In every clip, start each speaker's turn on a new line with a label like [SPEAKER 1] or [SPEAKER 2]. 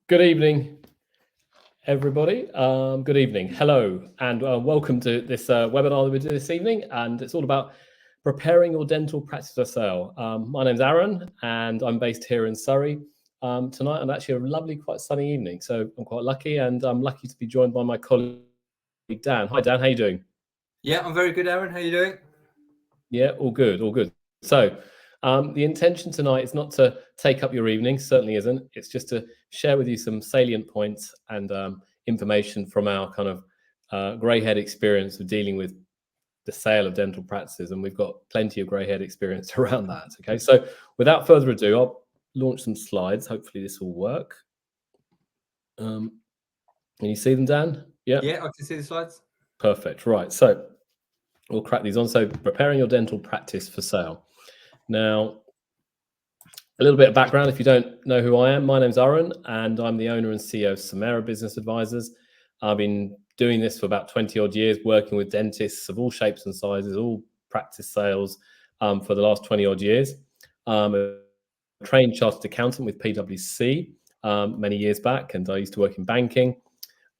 [SPEAKER 1] Good evening, everybody. Good evening. Hello, and welcome to this webinar that we do this evening. And it's all about preparing your dental practice for sale. My name's Aaron, and I'm based here in Surrey tonight. And actually, a lovely, quite sunny evening. So I'm quite lucky, and I'm lucky to be joined by my colleague Dan. Hi, Dan. How you doing?
[SPEAKER 2] Yeah, I'm very good, Aaron. How you doing?
[SPEAKER 1] Yeah, all good, all good. So the intention tonight is not to take up your evening, certainly isn't. It's just to share with you some salient points and information from our kind of grey-head experience of dealing with the sale of dental practices, and we've got plenty of grey-head experience around that. Okay, so without further ado, I'll launch some slides. Hopefully this will work. Can you see them, Dan?
[SPEAKER 2] Yeah, I can see the slides.
[SPEAKER 1] Perfect. Right, so we'll crack these on. So preparing your dental practice for sale. Now, a little bit of background, if you don't know who I am, my name's Aaron, and I'm the owner and CEO of Samara Business Advisors. I've been doing this for about 20 odd years, working with dentists of all shapes and sizes, all practice sales for the last 20 odd years. A trained chartered accountant with PwC many years back, and I used to work in banking.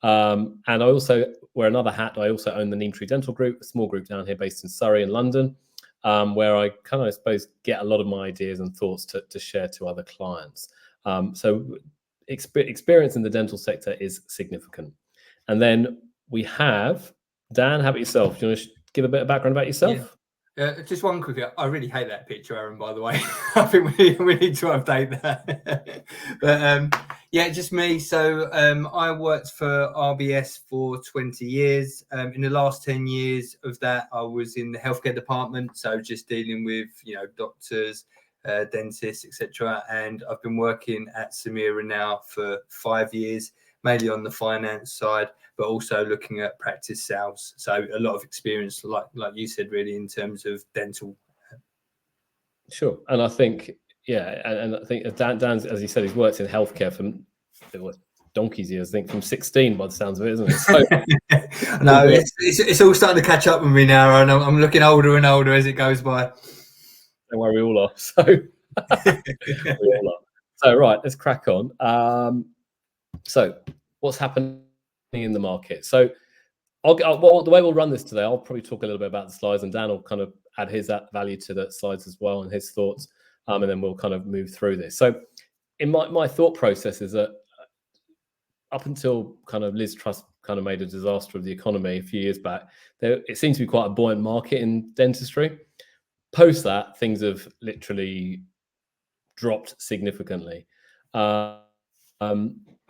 [SPEAKER 1] And I also wear another hat. I also own the Neem Tree Dental Group, a small group down here based in Surrey and London, where I kind of, I suppose, get a lot of my ideas and thoughts to share to other clients. So experience in the dental sector is significant. And then we have Dan. How about yourself? Do you want to give a bit of background about yourself?
[SPEAKER 2] Yeah. Just one quick. I really hate that picture, Aaron. By the way, I think we need to update that. But yeah, just me. So I worked for RBS for 20 years. In the last 10 years of that, I was in the healthcare department, so just dealing with doctors, dentists, etc. And I've been working at Samira now for 5 years, mainly on the finance side, but also looking at practice sales. So a lot of experience, like you said, really, in terms of dental.
[SPEAKER 1] Sure. And I think, yeah, and I think Dan's, as he said, he's worked in healthcare for donkey's years, I think from 16 by the sounds of it, isn't it? So,
[SPEAKER 2] no, it's all starting to catch up with me now, and I'm looking older and older as it goes by.
[SPEAKER 1] Don't worry, we all are. So, we all are. So right, let's crack on. So what's happening in the market? So well, the way we'll run this today, I'll probably talk a little bit about the slides, and Dan will kind of add his value to the slides as well and his thoughts, and then we'll kind of move through this. So in my thought process is that up until kind of Liz Truss kind of made a disaster of the economy a few years back, it seems to be quite a buoyant market in dentistry. Post that, things have literally dropped significantly.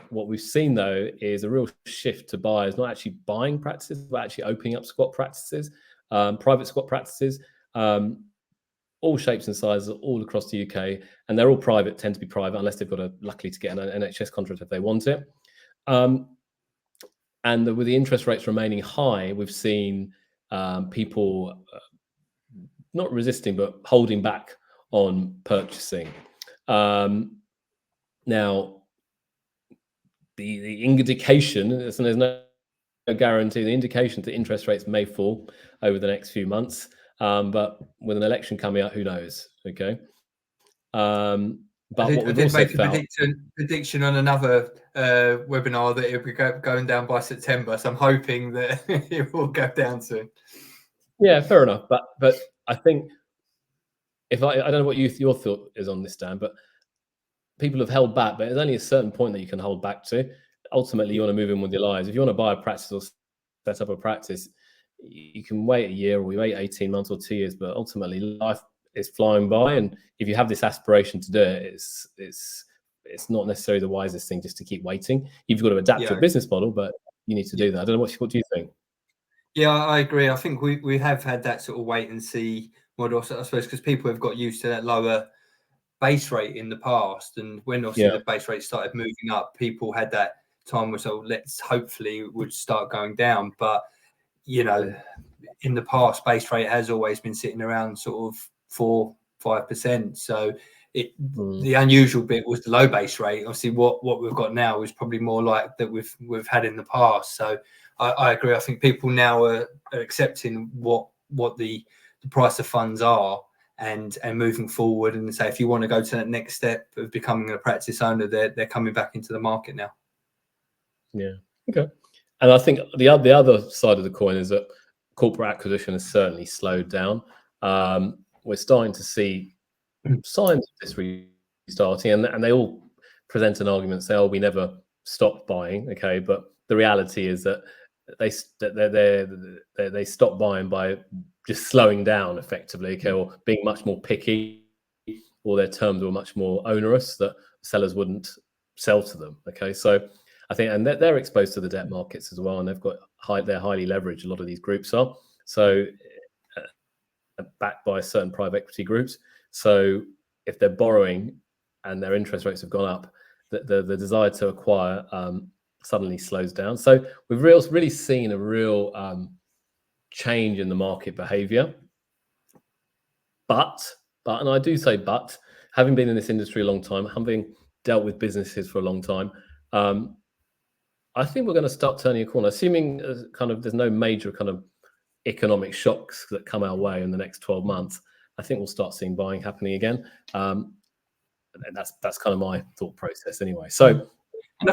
[SPEAKER 1] What we've seen, though, is a real shift to buyers not actually buying practices, but actually opening up squat practices, private squat practices, all shapes and sizes, all across the UK. And they're all private, tend to be private, unless they've got luckily to get an NHS contract if they want it. And with the interest rates remaining high, we've seen people not resisting, but holding back on purchasing. Now, the indication, and there's no guarantee, the indication that interest rates may fall over the next few months, but with an election coming up, who knows? Okay. But what we've also
[SPEAKER 2] made a prediction on another webinar that it will be going down by September, so I'm hoping that it will go down soon.
[SPEAKER 1] Yeah, fair enough. But I think if I don't know what your thought is on this, Dan, but people have held back, but there's only a certain point that you can hold back to. Ultimately, you want to move in with your lives. If you want to buy a practice or set up a practice, you can wait a year, or we wait 18 months or 2 years, but ultimately life is flying by. And if you have this aspiration to do it, it's not necessarily the wisest thing just to keep waiting. You've got to adapt your business model, but you need to do that. I don't know, what do you think?
[SPEAKER 2] Yeah, I agree. I think we have had that sort of wait and see model, I suppose, because people have got used to that lower base rate in the past, and when obviously the base rate started moving up, people had that time where let's hopefully it would start going down. But in the past, base rate has always been sitting around sort of 4-5%. So the unusual bit was the low base rate. Obviously, what we've got now is probably more like that we've had in the past. So I agree. I think people now are accepting what the price of funds are, and moving forward, and say if you want to go to that next step of becoming a practice owner, they're coming back into the market now.
[SPEAKER 1] Yeah. Okay. And I think the other side of the coin is that corporate acquisition has certainly slowed down. We're starting to see signs of this restarting, and they all present an argument, say, "Oh, we never stopped buying." Okay, but the reality is that they stop buying by just slowing down effectively, okay, or being much more picky, or their terms were much more onerous that sellers wouldn't sell to them. Okay, so I think, and they're exposed to the debt markets as well, and they're highly leveraged. A lot of these groups are so backed by certain private equity groups. So if they're borrowing and their interest rates have gone up, the desire to acquire suddenly slows down. So we've really seen a real change in the market behavior. But, and I do say but, having been in this industry a long time, having dealt with businesses for a long time, I think we're going to start turning a corner, assuming there's no major kind of economic shocks that come our way in the next 12 months. I think we'll start seeing buying happening again. And that's kind of my thought process anyway. So,
[SPEAKER 2] and I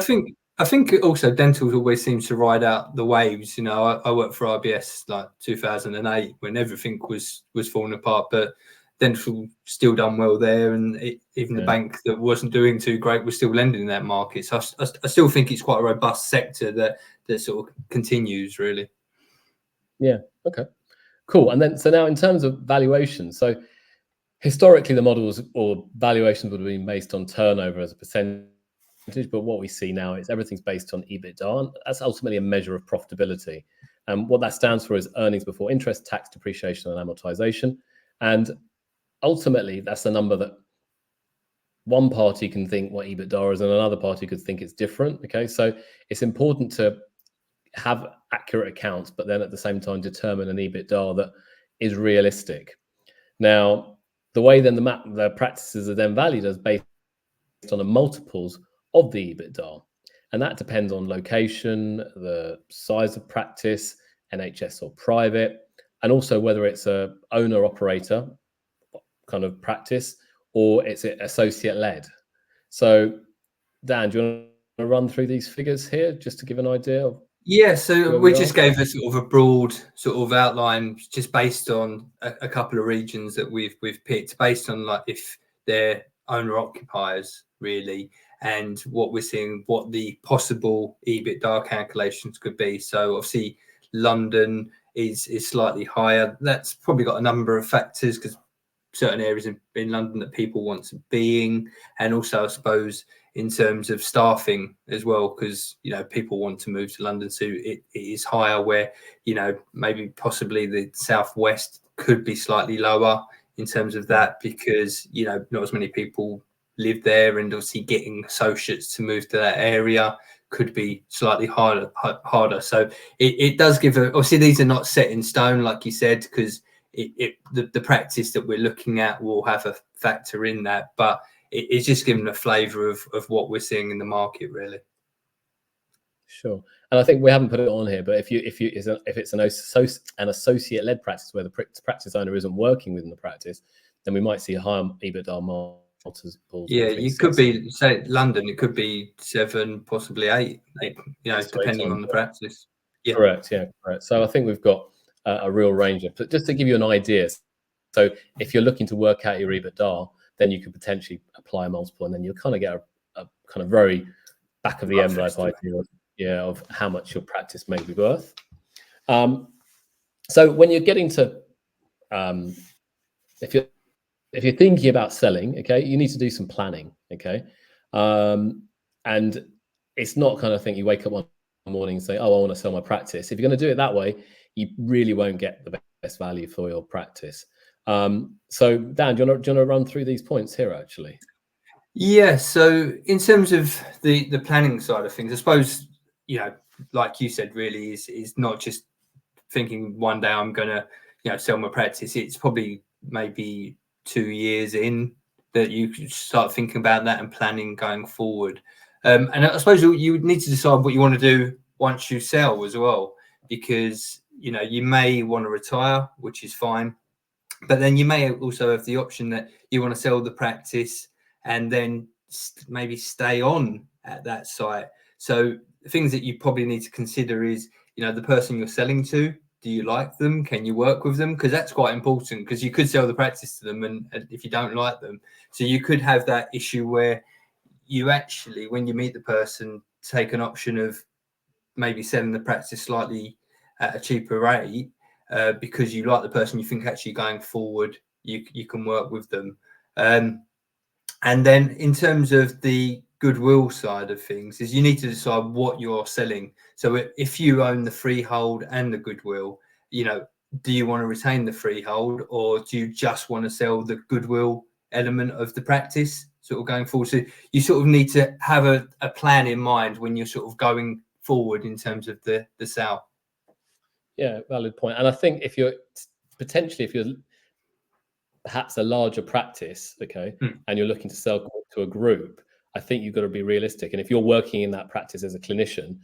[SPEAKER 2] think also dental always seems to ride out the waves. You know, I worked for RBS like 2008 when everything was falling apart, but dental still done well there, and even the bank that wasn't doing too great was still lending in that market. So I still think it's quite a robust sector that sort of continues, really.
[SPEAKER 1] Yeah. Okay. Cool. And then, so now in terms of valuation, so historically the models or valuations would have been based on turnover as a percentage, but what we see now is everything's based on EBITDA, and that's ultimately a measure of profitability. And what that stands for is earnings before interest, tax, depreciation, and amortization. And ultimately, that's the number that one party can think what EBITDA is, and another party could think it's different. Okay, so it's important to have accurate accounts, but then at the same time determine an EBITDA that is realistic. Now, the way then the practices are then valued as based on the multiples of the EBITDA, and that depends on location, the size of practice, NHS or private, and also whether it's a owner operator kind of practice or it's associate led. So, Dan, do you want to run through these figures here just to give an idea of?
[SPEAKER 2] Yeah, so we just gave a sort of a broad sort of outline just based on a couple of regions that we've picked, based on like if they're owner occupiers really, and what we're seeing, what the possible EBITDA calculations could be. So obviously London is slightly higher. That's probably got a number of factors, because certain areas in London that people want to be in, and also I suppose in terms of staffing as well, because you know people want to move to London, so it is higher. Where you know maybe possibly the southwest could be slightly lower in terms of that, because you know not as many people live there, and obviously getting associates to move to that area could be slightly harder. So it does give obviously these are not set in stone like you said, because the practice that we're looking at will have a factor in that, but it's just giving a flavour of what we're seeing in the market, really.
[SPEAKER 1] Sure, and I think we haven't put it on here, but if it's an associate-led practice where the practice owner isn't working within the practice, then we might see a higher EBITDA multiples.
[SPEAKER 2] Yeah, you could be say London, it could be 7, possibly 8, you know, depending on the practice.
[SPEAKER 1] Yeah. Correct. Yeah, correct. So I think we've got a real range of. But just to give you an idea, so if you're looking to work out your EBITDA, then you could potentially apply a multiple, and then you'll kind of get a kind of very back of the envelope idea of how much your practice may be worth. So when you're getting to, if you're thinking about selling, okay, you need to do some planning, okay, and it's not kind of thing you wake up one morning and say, oh, I want to sell my practice. If you're going to do it that way, you really won't get the best value for your practice. So Dan, do you want to run through these points here actually?
[SPEAKER 2] Yeah, so in terms of the planning side of things, I suppose, you know, like you said, really is not just thinking one day I'm going to, you know, sell my practice. It's probably maybe 2 years in that you start thinking about that and planning going forward. And I suppose you need to decide what you want to do once you sell as well, because, you know, you may want to retire, which is fine. But then you may also have the option that you want to sell the practice and then maybe stay on at that site. So things that you probably need to consider is, the person you're selling to, do you like them? Can you work with them? Because that's quite important, because you could sell the practice to them and if you don't like them. So you could have that issue where you actually, when you meet the person, take an option of maybe selling the practice slightly at a cheaper rate because you like the person, you think actually going forward you can work with them. And then in terms of the goodwill side of things, is you need to decide what you're selling. So if you own the freehold and the goodwill, do you want to retain the freehold, or do you just want to sell the goodwill element of the practice sort of going forward? So you sort of need to have a plan in mind when you're sort of going forward in terms of the sale.
[SPEAKER 1] Yeah, valid point. And I think if you're perhaps a larger practice, okay, and you're looking to sell to a group, I think you've got to be realistic. And if you're working in that practice as a clinician,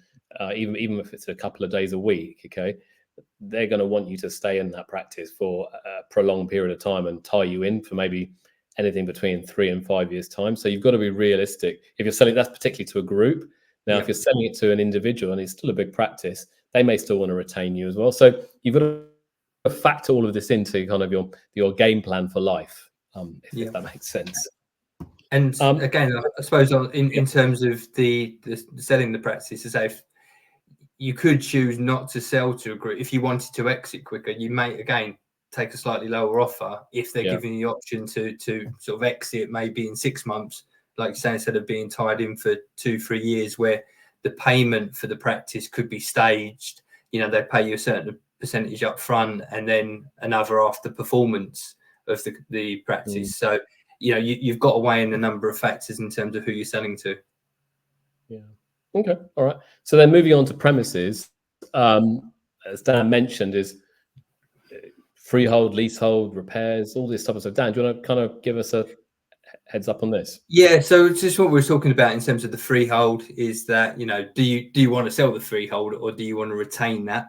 [SPEAKER 1] even if it's a couple of days a week, okay, they're going to want you to stay in that practice for a prolonged period of time and tie you in for maybe anything between 3 and 5 years' time. So you've got to be realistic. If you're selling, that's particularly to a group. Now, if you're selling it to an individual and it's still a big practice, they may still want to retain you as well. So you've got to factor all of this into kind of your game plan for life, if that makes sense.
[SPEAKER 2] And again, I suppose in terms of the selling the practice, to say, if you could choose not to sell to a group, if you wanted to exit quicker, you may again take a slightly lower offer if they're giving you the option to sort of exit maybe in 6 months, like you say, instead of being tied in for 2-3 years, where the payment for the practice could be staged. They pay you a certain percentage up front and then another after performance of the practice. So you've got to weigh in a number of factors in terms of who you're selling to.
[SPEAKER 1] Okay, all right. So then moving on to premises, as Dan mentioned, is freehold, leasehold, repairs, all this stuff. So Dan, do you want to kind of give us a heads up on this?
[SPEAKER 2] Yeah, so just what we're talking about in terms of the freehold is that, do you want to sell the freehold, or do you want to retain that?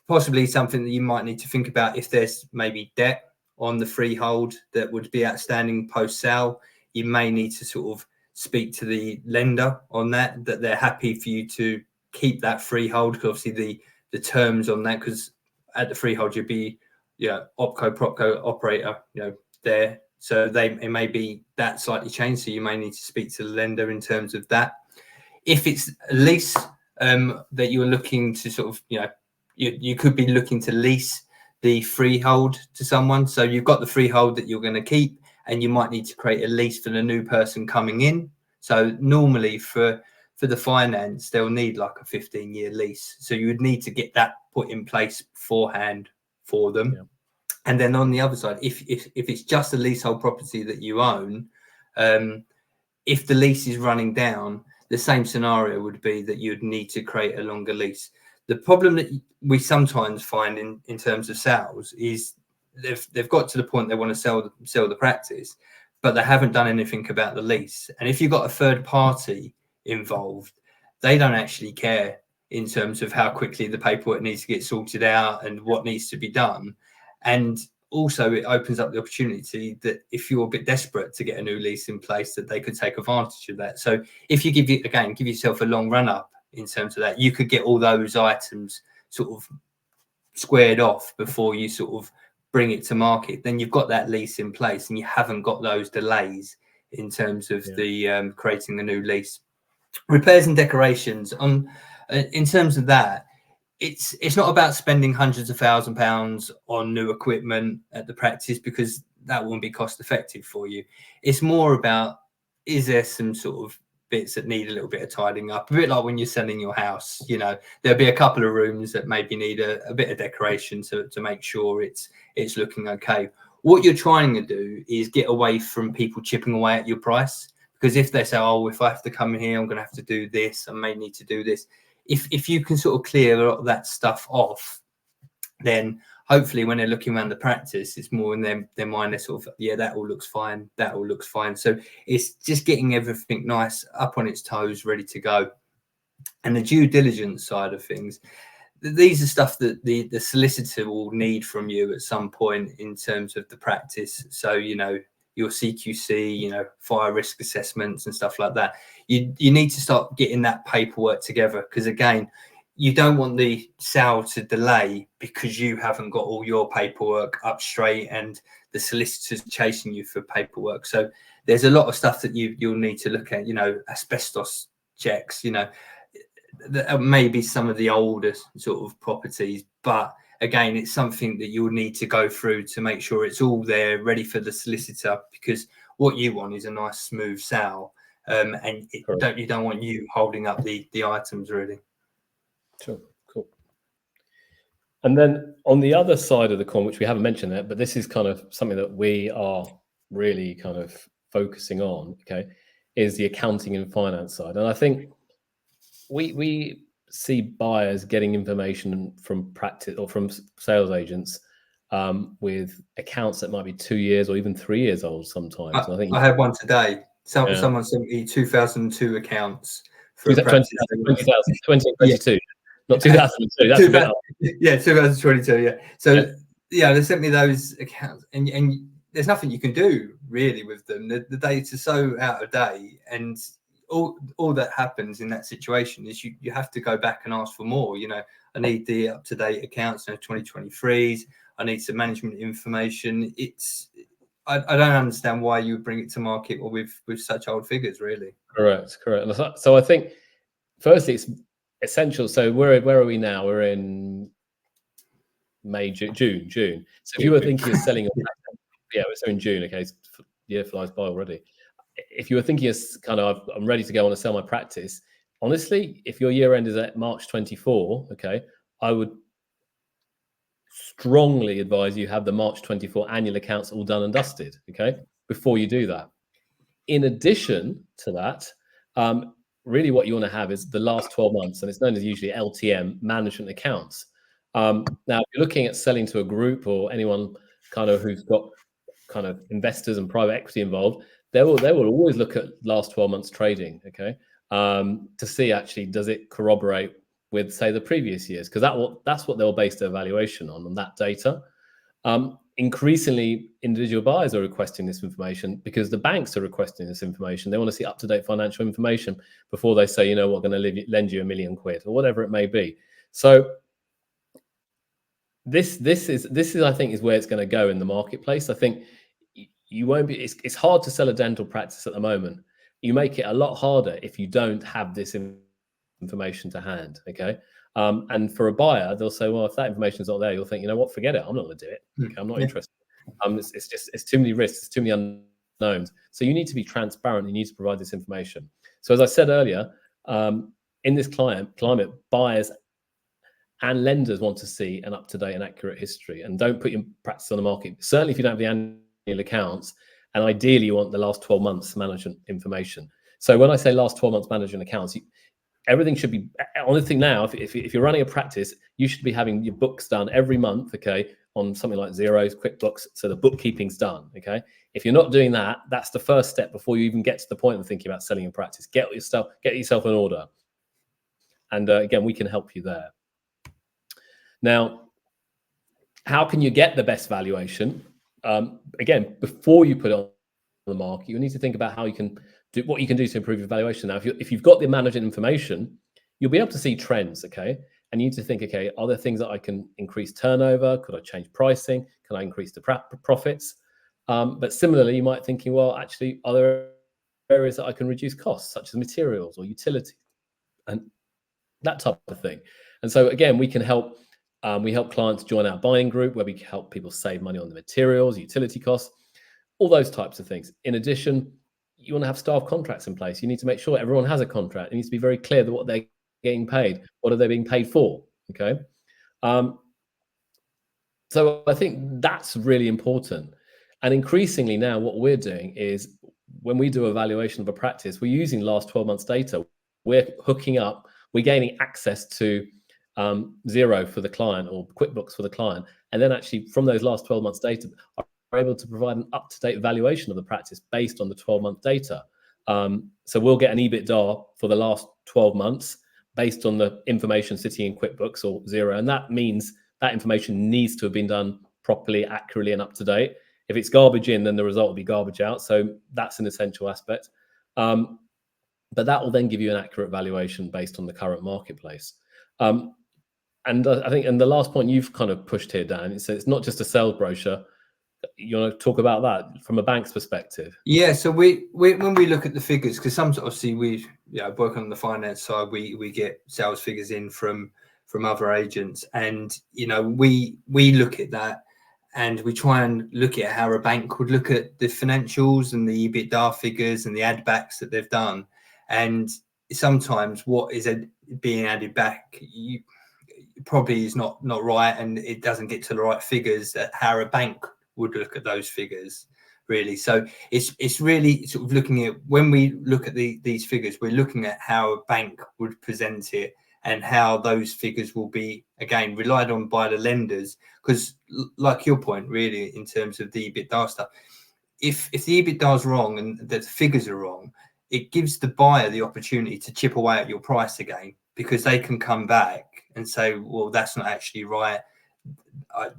[SPEAKER 2] Possibly something that you might need to think about if there's maybe debt on the freehold that would be outstanding post-sale. You may need to sort of speak to the lender on that they're happy for you to keep that freehold, because obviously the terms on that, because at the freehold you'd be opco propco operator there, so it may be that slightly changed, so you may need to speak to the lender in terms of that. If it's a lease that you're looking to sort of you could be looking to lease the freehold to someone. So you've got the freehold that you're going to keep, and you might need to create a lease for the new person coming in. So normally for the finance, they'll need like a 15-year lease. So you would need to get that put in place beforehand for them. Yeah. And then on the other side, if it's just a leasehold property that you own, if the lease is running down, the same scenario would be that you'd need to create a longer lease. The problem that we sometimes find in terms of sales is they've got to the point they want to sell the practice, but they haven't done anything about the lease. And if you've got a third party involved, they don't actually care in terms of how quickly the paperwork needs to get sorted out and what needs to be done. And also it opens up the opportunity that if you're a bit desperate to get a new lease in place, that they could take advantage of that. So if you give yourself a long run up in terms of that, you could get all those items sort of squared off before you sort of bring it to market. Then you've got that lease in place and you haven't got those delays in terms of the creating the new lease. Repairs and decorations, in terms of that, it's not about spending hundreds of £1,000s on new equipment at the practice, because that won't be cost effective for you. It's more about, is there some sort of bits that need a little bit of tidying up, a bit like when you're selling your house. There'll be a couple of rooms that maybe need a bit of decoration to make sure it's looking okay. What you're trying to do is get away from people chipping away at your price, because if they say, oh, if I have to come in here, I'm going to have to do this, I may need to do this. If you can sort of clear a lot of that stuff off, then hopefully when they're looking around the practice, it's more in their mind, they're sort of, that all looks fine, that all looks fine. So it's just getting everything nice, up on its toes, ready to go. And the due diligence side of things, these are stuff that the solicitor will need from you at some point in terms of the practice. So, you know, your CQC, you know, fire risk assessments and stuff like that. You need to start getting that paperwork together, because again, you don't want the sale to delay because you haven't got all your paperwork up straight and the solicitor's chasing you for paperwork. So there's a lot of stuff that you'll need to look at, you know, asbestos checks, you know, maybe some of the older sort of properties, but again, it's something that you'll need to go through to make sure it's all there ready for the solicitor, because what you want is a nice smooth sale, and you don't want you holding up the items really.
[SPEAKER 1] Sure, cool. And then on the other side of the coin, which we haven't mentioned yet, but this is kind of something that we are really kind of focusing on, okay, is the accounting and finance side. And I think we see buyers getting information from practice or from sales agents with accounts that might be 2 years or even 3 years old sometimes.
[SPEAKER 2] I think I had one today. Someone sent me 2002 accounts for a practice.
[SPEAKER 1] 2022. Not 2002. That's a bit old.
[SPEAKER 2] Yeah, 2022. Yeah. So yeah, they sent me those accounts, and there's nothing you can do really with them. The data's so out of date, and all that happens in that situation is you have to go back and ask for more. You know, I need the up to date accounts, 2023s. I need some management information. I don't understand why you would bring it to market with such old figures, really.
[SPEAKER 1] Correct. So I think firstly it's essential. So where are we now? We're in May, June. So if you were thinking of selling, we're in June. Okay, year flies by already. If you were thinking of kind of, I'm ready to go on and sell my practice, honestly, if your year end is at March 24, okay, I would strongly advise you have the March 24 annual accounts all done and dusted, okay, before you do that. In addition to that, really what you want to have is the last 12 months, and it's known as usually LTM management accounts. Now, if you're looking at selling to a group or anyone kind of who's got kind of investors and private equity involved, they will always look at last 12 months trading, okay, to see actually does it corroborate with, say, the previous years, because that's what they'll base their valuation on that data. Increasingly, individual buyers are requesting this information because the banks are requesting this information. They want to see up-to-date financial information before they say, you know what, going to lend you £1 million or whatever it may be. So this is I think is where it's going to go in the marketplace. I think you won't be. It's hard to sell a dental practice at the moment. You make it a lot harder if you don't have this information to hand. Okay. And for a buyer, they'll say, well, if that information is not there, you'll think, you know what, forget it. I'm not going to do it. Okay, I'm not interested. It's too many risks. It's too many unknowns. So you need to be transparent. You need to provide this information. So as I said earlier, in this climate, buyers and lenders want to see an up-to-date and accurate history, and don't put your practice on the market. Certainly if you don't have the annual accounts, and ideally you want the last 12 months management information. So when I say last 12 months management accounts, everything should be, only thing now, if you're running a practice, you should be having your books done every month, okay, on something like Xero's, QuickBooks, so the bookkeeping's done, okay? If you're not doing that, that's the first step before you even get to the point of thinking about selling your practice. Get yourself in order. And again, we can help you there. Now, how can you get the best valuation? Again, before you put it on the market, you need to think about how you can do what you can do to improve your valuation. Now, if you've got the management information, you'll be able to see trends, okay? And you need to think, okay, are there things that I can increase turnover? Could I change pricing? Can I increase the profits? But similarly, you might thinking, well, actually, are there areas that I can reduce costs, such as materials or utilities and that type of thing? And so again, we can help. We help clients join our buying group where we help people save money on the materials, utility costs, all those types of things. In addition, you want to have staff contracts in place. You need to make sure everyone has a contract. It needs to be very clear that what they're getting paid, what are they being paid for, okay? So I think that's really important. And increasingly now what we're doing is when we do a valuation of a practice, we're using last 12 months data. We're hooking up, we're gaining access to Xero for the client or QuickBooks for the client. And then actually from those last 12 months data, are able to provide an up-to-date valuation of the practice based on the 12-month data. So we'll get an EBITDA for the last 12 months. based on the information sitting in QuickBooks or Xero, and that means that information needs to have been done properly, accurately, and up to date. If it's garbage in, then the result will be garbage out. So that's an essential aspect. But that will then give you an accurate valuation based on the current marketplace. And I think, and the last point you've kind of pushed here, Dan, it's not just a sales brochure. You want to talk about that from a bank's perspective?
[SPEAKER 2] Yeah, so we when we look at the figures, because some obviously we work on the finance side, we get sales figures in from other agents, and we look at that, and we try and look at how a bank would look at the financials and the EBITDA figures and the add backs that they've done, and sometimes what is being added back probably is not right, and it doesn't get to the right figures that how a bank would look at those figures, really. So it's really sort of looking at, when we look at these figures, we're looking at how a bank would present it and how those figures will be, again, relied on by the lenders. Because like your point, really, in terms of the EBITDA stuff, if the EBITDA is wrong and the figures are wrong, it gives the buyer the opportunity to chip away at your price again, because they can come back and say, well, that's not actually right.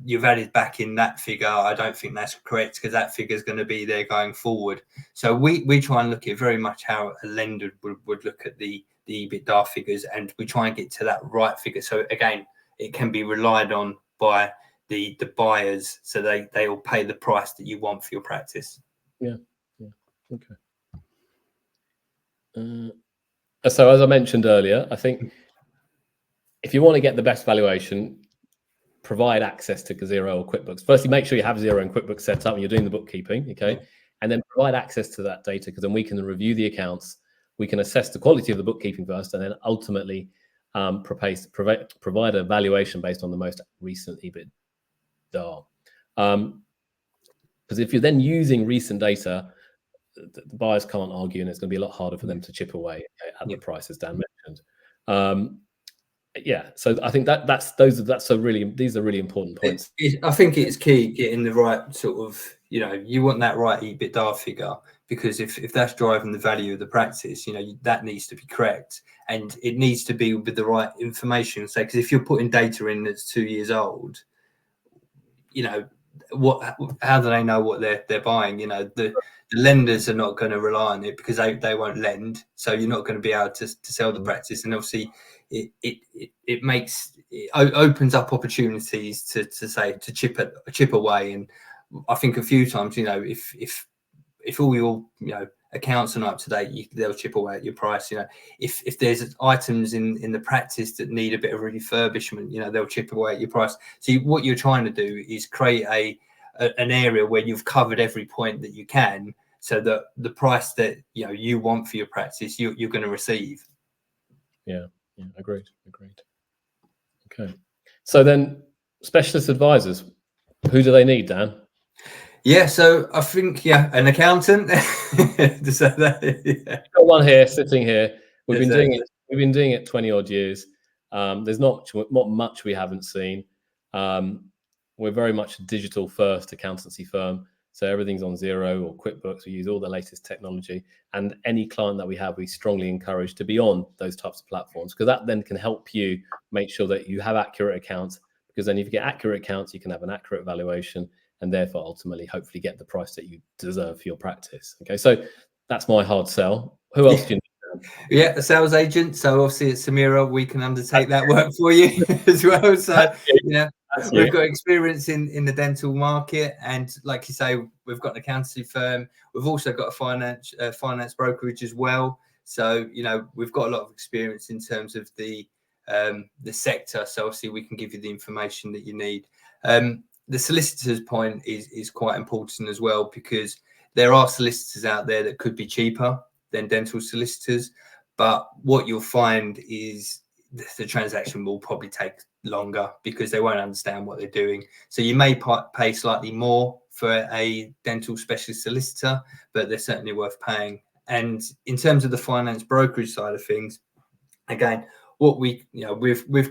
[SPEAKER 2] You've added back in that figure. I don't think that's correct, because that figure is going to be there going forward. So we try and look at very much how a lender would look at the EBITDA figures, and we try and get to that right figure. So again, it can be relied on by the buyers, so they will pay the price that you want for your practice.
[SPEAKER 1] Yeah. Okay. So as I mentioned earlier, I think if you want to get the best valuation, provide access to Xero or QuickBooks. Firstly, make sure you have Xero and QuickBooks set up and you're doing the bookkeeping, okay? Yeah. And then provide access to that data, because then we can review the accounts, we can assess the quality of the bookkeeping first, and then ultimately provide a valuation based on the most recent EBITDA. Because if you're then using recent data, the buyers can't argue, and it's going to be a lot harder for them to chip away at the prices Dan mentioned. Yeah, so I think these are really important points.
[SPEAKER 2] I think it's key getting the right sort of, you want that right EBITDA figure, because if that's driving the value of the practice, that needs to be correct, and it needs to be with the right information. So, because if you're putting data in that's 2 years old, how do they know what they're buying? The lenders are not going to rely on it, because they won't lend, so you're not going to be able to sell the practice. And obviously it opens up opportunities to chip away. And I think a few times, if all your accounts are not up to date, they'll chip away at your price. If there's items in the practice that need a bit of refurbishment, they'll chip away at your price. So what you're trying to do is create an area where you've covered every point that you can, so that the price that you want for your practice, you're going to receive.
[SPEAKER 1] Yeah, agreed. Okay, so then specialist advisors, who do they need, Dan?
[SPEAKER 2] Yeah, so I think an accountant.
[SPEAKER 1] You've got one here, sitting here. We've been doing it 20 odd years. There's not much we haven't seen. We're very much a digital first accountancy firm, so everything's on Xero or QuickBooks. We use all the latest technology, and any client that we have, we strongly encourage to be on those types of platforms, because that then can help you make sure that you have accurate accounts, because then if you get accurate accounts, you can have an accurate valuation, and therefore ultimately hopefully get the price that you deserve for your practice. Okay, so that's my hard sell. Who else do you need?
[SPEAKER 2] Yeah, a sales agent. So obviously at Samira, we can undertake that work for you as well. So we've got experience in the dental market, and like you say, we've got an accountancy firm. We've also got a finance brokerage as well. So we've got a lot of experience in terms of the sector. So obviously we can give you the information that you need. The solicitor's point is quite important as well, because there are solicitors out there that could be cheaper than dental solicitors, but what you'll find is the transaction will probably take longer, because they won't understand what they're doing. So you may pay slightly more for a dental specialist solicitor, but they're certainly worth paying. And in terms of the finance brokerage side of things, again, what we've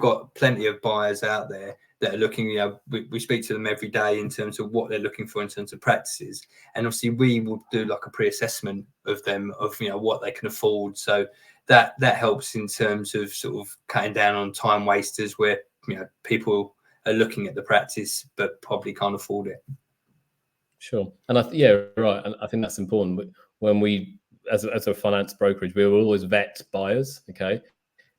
[SPEAKER 2] got plenty of buyers out there, that are looking, you know, we speak to them every day in terms of what they're looking for in terms of practices. And obviously we will do like a pre-assessment of them, of, you know, what they can afford. So that helps in terms of sort of cutting down on time wasters where, you know, people are looking at the practice but probably can't afford it.
[SPEAKER 1] Sure. And yeah, right. And I think that's important. When we, as a finance brokerage, we will always vet buyers, okay,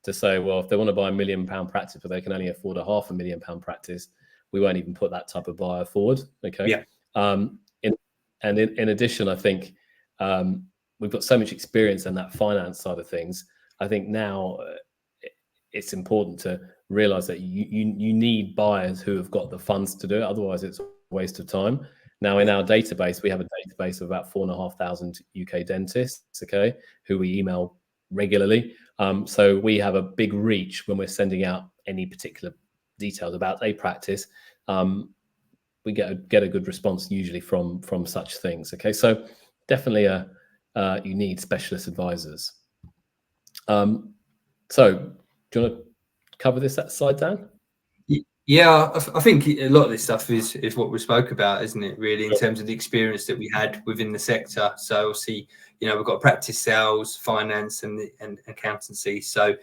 [SPEAKER 1] to say, well, if they want to buy £1 million practice, but they can only afford a £500,000 practice, we won't even put that type of buyer forward, okay?
[SPEAKER 2] Yeah.
[SPEAKER 1] In addition, I think we've got so much experience in that finance side of things. I think now it's important to realize that you need buyers who have got the funds to do it. Otherwise, it's a waste of time. Now, in our database, we have a database of about 4,500 UK dentists, okay, who we email regularly. So we have a big reach when we're sending out any particular details about a practice. We get a good response usually from such things. Okay, so definitely you need specialist advisors. So do you want to cover that slide, Dan?
[SPEAKER 2] Yeah, I think a lot of this stuff is what we spoke about, isn't it? Really, in terms of the experience that we had within the sector. So obviously, you know, we've got practice sales, finance, and accountancy. So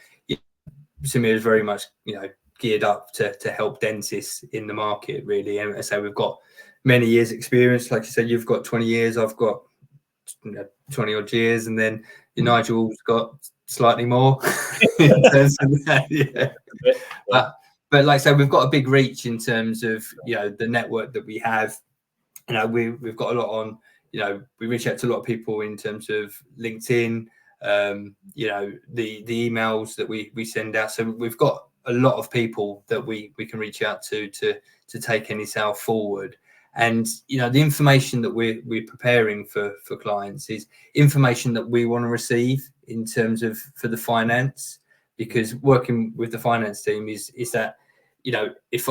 [SPEAKER 2] Samir is very much, you know, geared up to help dentists in the market, really. And I say we've got many years experience. Like you said, you've got 20 years. I've got 20 odd years, and then Nigel's got slightly more in terms of that. Yeah. But like I said, we've got a big reach in terms of, you know, the network that we have. You know, we've got a lot on, you know, we reach out to a lot of people in terms of LinkedIn, you know, the emails that we send out. So we've got a lot of people that we can reach out to take any sale forward. And, you know, the information that we're preparing for clients is information that we want to receive in terms of for the finance, because working with the finance team is that, you know, if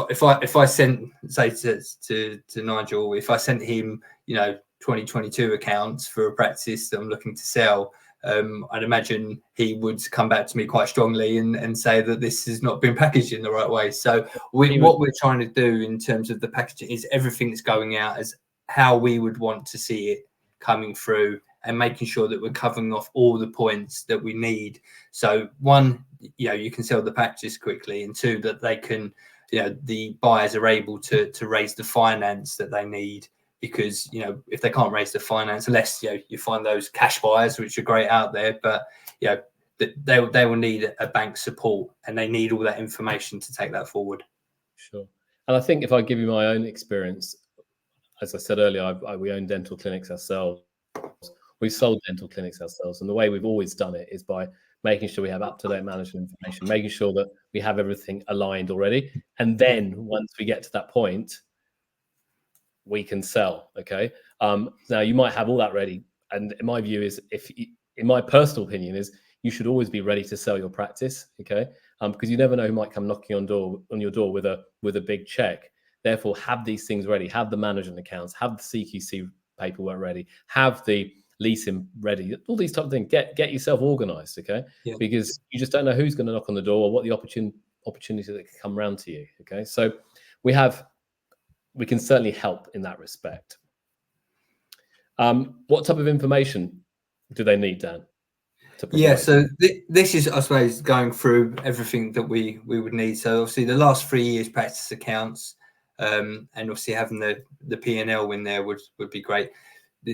[SPEAKER 2] I sent, say, to Nigel, if I sent him, you know, 2022 accounts for a practice that I'm looking to sell, I'd imagine he would come back to me quite strongly and say that this has not been packaged in the right way. So what we're trying to do in terms of the packaging is everything that's going out as how we would want to see it coming through, and making sure that we're covering off all the points that we need. So one, you know, you can sell the packages quickly, and two, that they can, you know, the buyers are able to raise the finance that they need. Because, you know, if they can't raise the finance, unless, you know, you find those cash buyers, which are great out there, but, you know, they will need a bank support, and they need all that information to take that forward.
[SPEAKER 1] Sure. And I think if I give you my own experience, as I said earlier, we own dental clinics ourselves. We've sold dental clinics ourselves. And the way we've always done it is by making sure we have up-to-date management information, making sure that we have everything aligned already. And then once we get to that point, we can sell. Okay. Now you might have all that ready. And my view is, in my personal opinion, is you should always be ready to sell your practice. Okay. Because you never know who might come knocking on your door with a big check. Therefore, have these things ready, have the management accounts, have the CQC paperwork ready, have the leasing ready, all these type of things. Get yourself organized, okay? Yeah. Because you just don't know who's going to knock on the door or what the opportunity that can come around to you. Okay, so we can certainly help in that respect. What type of information do they need, Dan?
[SPEAKER 2] Yeah, so this is, I suppose, going through everything that we would need. So obviously the last 3 years practice accounts, and obviously having the P&L in there would be great.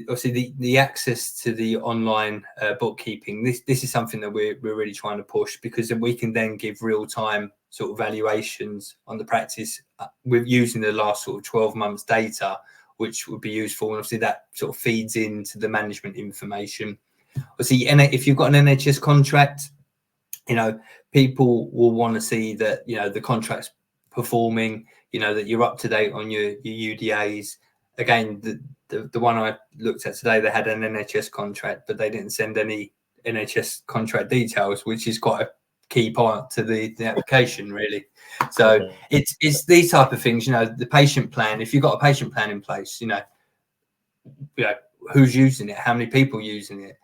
[SPEAKER 2] Obviously the access to the online bookkeeping, this is something that we're really trying to push, because then we can then give real-time sort of valuations on the practice with using the last sort of 12 months data, which would be useful. And obviously that sort of feeds into the management information. Obviously, if you've got an NHS contract, you know, people will want to see that, you know, the contract's performing, you know, that you're up to date on your UDAs. Again, the one I looked at today, they had an NHS contract, but they didn't send any NHS contract details, which is quite a key part to the application, really. So it's these type of things, you know, the patient plan. If you've got a patient plan in place, you know, who's using it, how many people using it,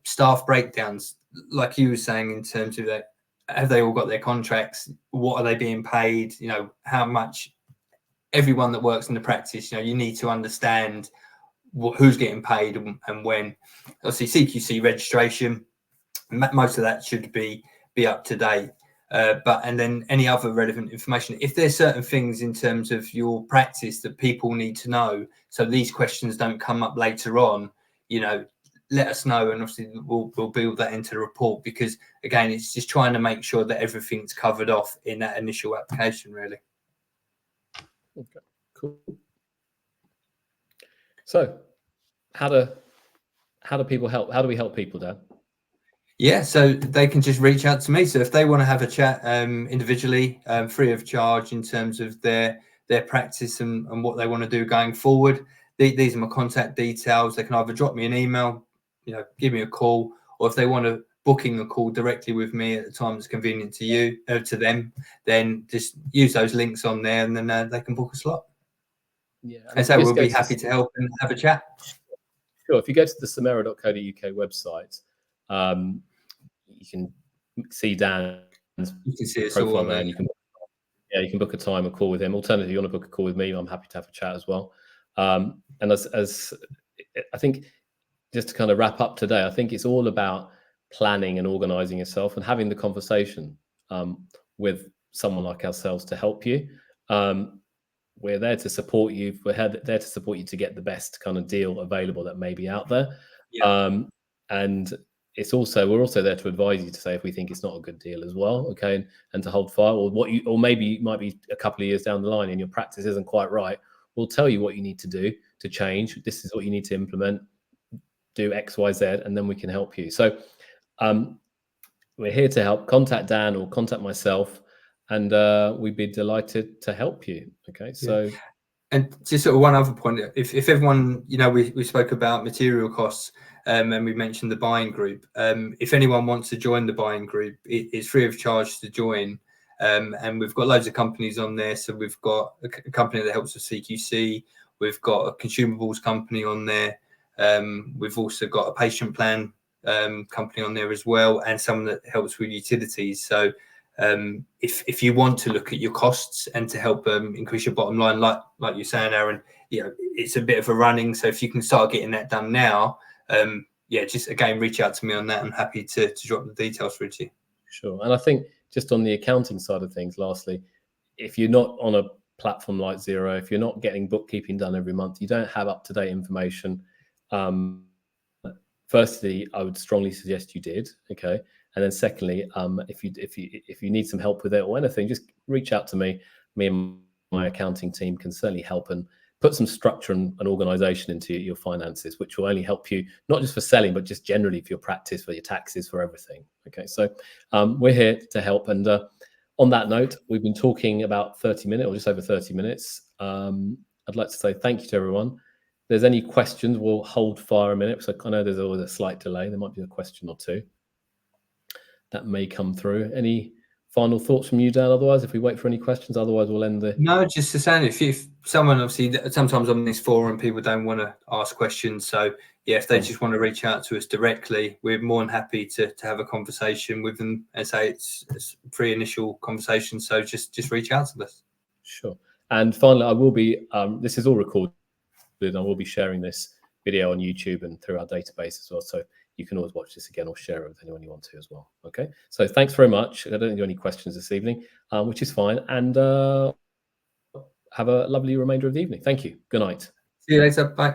[SPEAKER 2] staff breakdowns, like you were saying, in terms of that, have they all got their contracts? What are they being paid? You know, how much everyone that works in the practice, you know, you need to understand who's getting paid and when. Obviously, CQC registration, most of that should be up to date. And then any other relevant information. If there's certain things in terms of your practice that people need to know, so these questions don't come up later on, you know, let us know, and obviously we'll build that into the report, because again, it's just trying to make sure that everything's covered off in that initial application, really.
[SPEAKER 1] Okay, cool. So how do people help? How do we help people, Dan?
[SPEAKER 2] Yeah, so they can just reach out to me. So if they want to have a chat individually, free of charge, in terms of their practice and what they want to do going forward, these are my contact details. They can either drop me an email, you know, give me a call, or if they want to booking a call directly with me at the time that's convenient to you, to them, then just use those links on there, and then they can book a slot.
[SPEAKER 1] Yeah,
[SPEAKER 2] and so we'll be happy to help and have a chat.
[SPEAKER 1] Sure. If you go to the samera.co.uk website, you can see Dan's profile there, and you can book a time, a call with him. Alternatively, you want to book a call with me, I'm happy to have a chat as well. And as I think, just to kind of wrap up today, I think it's all about planning and organizing yourself and having the conversation with someone like ourselves to help you. We're there to support you. We're there to support you to get the best kind of deal available that may be out there.
[SPEAKER 2] Yeah.
[SPEAKER 1] And we're also there to advise you, to say if we think it's not a good deal as well, okay, and to hold fire, or maybe you might be a couple of years down the line and your practice isn't quite right. We'll tell you what you need to do to change. This is what you need to implement. Do X, Y, Z, and then we can help you. So we're here to help. Contact Dan or contact myself, and we'd be delighted to help you. Okay, so.
[SPEAKER 2] And just sort of one other point, if everyone, you know, we spoke about material costs, and we mentioned the buying group. If anyone wants to join the buying group, it's free of charge to join. And we've got loads of companies on there. So we've got a company that helps with CQC. We've got a consumables company on there. We've also got a patient plan company on there as well, and someone that helps with utilities. So if you want to look at your costs and to help increase your bottom line, like you're saying, Aaron, you know, it's a bit of a running. So if you can start getting that done now, just again, reach out to me on that. I'm happy to drop the details for you.
[SPEAKER 1] Sure. And I think just on the accounting side of things, lastly, if you're not on a platform like Xero, if you're not getting bookkeeping done every month, you don't have up-to-date information. Firstly, I would strongly suggest you did. Okay. And then secondly, if you need some help with it or anything, just reach out to me. Me and my accounting team can certainly help and put some structure and organization into your finances, which will only help you, not just for selling, but just generally for your practice, for your taxes, for everything. Okay, so we're here to help. And on that note, we've been talking about 30 minutes, or just over 30 minutes. I'd like to say thank you to everyone. If there's any questions, we'll hold fire a minute, because I know there's always a slight delay. There might be a question or two that may come through. Any final thoughts from you, Dan? Otherwise, if we wait for any questions, otherwise we'll end the...
[SPEAKER 2] No, just to say, if someone, obviously, sometimes on this forum, people don't want to ask questions. So yeah, if they just want to reach out to us directly, we're more than happy to have a conversation with them, and say it's free initial conversation. So just reach out to us.
[SPEAKER 1] Sure. And finally, I will be, this is all recorded, and I will be sharing this video on YouTube and through our database as well. So you can always watch this again or share it with anyone you want to as well. Okay. So thanks very much. I don't think there are any questions this evening, which is fine. And have a lovely remainder of the evening. Thank you. Good night.
[SPEAKER 2] See you later. Bye.